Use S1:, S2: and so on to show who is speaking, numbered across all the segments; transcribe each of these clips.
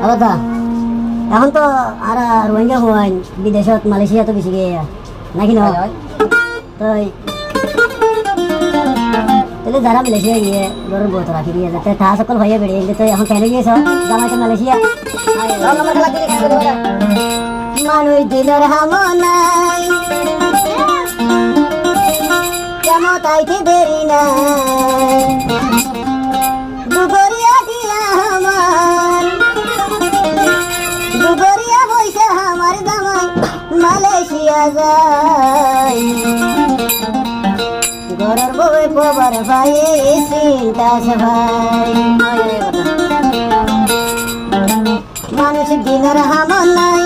S1: কথা এখন তো আর রোহিঙ্গা হওয়ান বিদেশত মালয়েশিয়া তো বেশি গিয়ে নাকি না তো তাহলে যারা মালয়েশিয়া গিয়ে গরুর বোত রাখি দিয়ে যাতে তা সকল হয়ে বেড়ে তো এখন কেন গিয়েছ জামাইতে মালয়েশিয়া মানুষ দিলের হামনাই কেমন তাইতে দেরি নাই দুগরিয়া দিয়া আমার দুগরিয়া বইসে আমার জামাই মালয়েশিয়া যায় ঘরের বউয়ে পবার ভাই চিন্তা ভাই মানুষ দিনের হামন নাই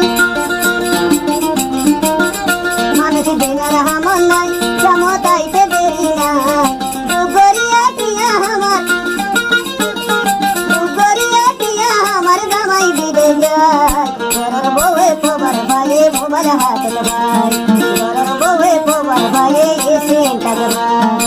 S1: মানুষ দিনের হামন নাই জামতাইতে দেরি নাই দুগরিয়া দিয়া আমার জামাই বিদে যায় ঘরের বউয়ে পবার ভাই মোবাইল হাতে ভাই ঘরের বউয়ে পবার ভাই চিন্তা ভাই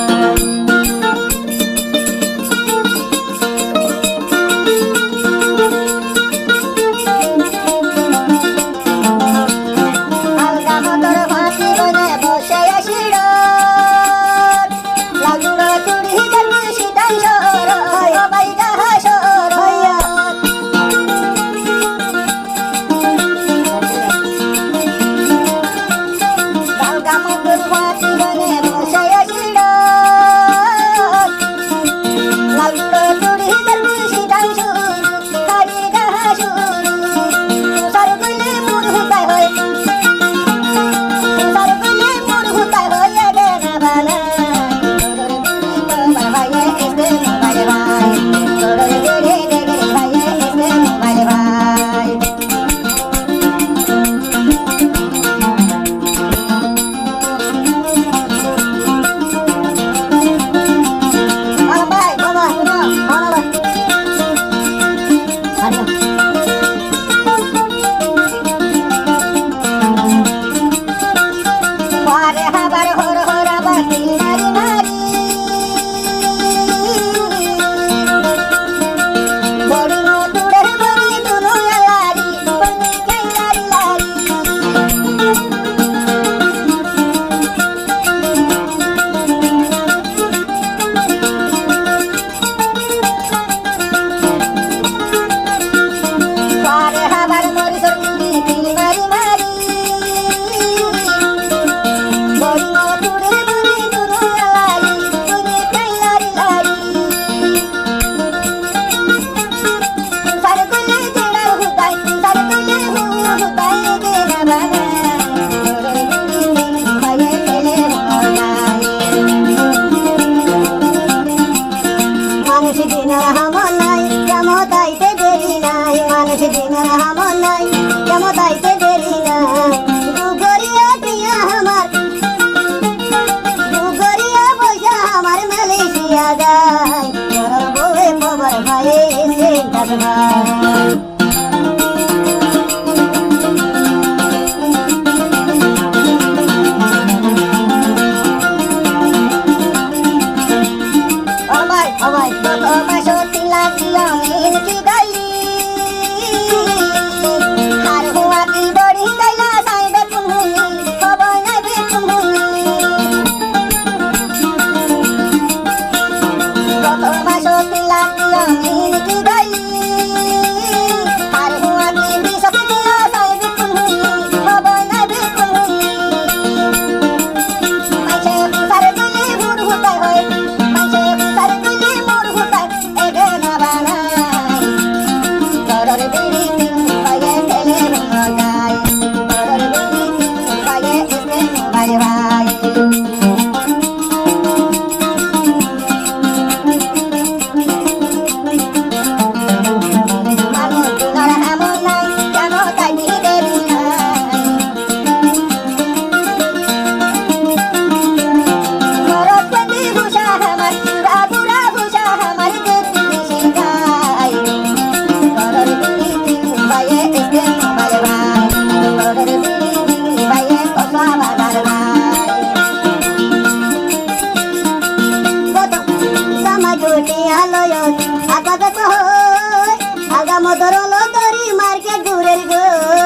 S1: সুরের গো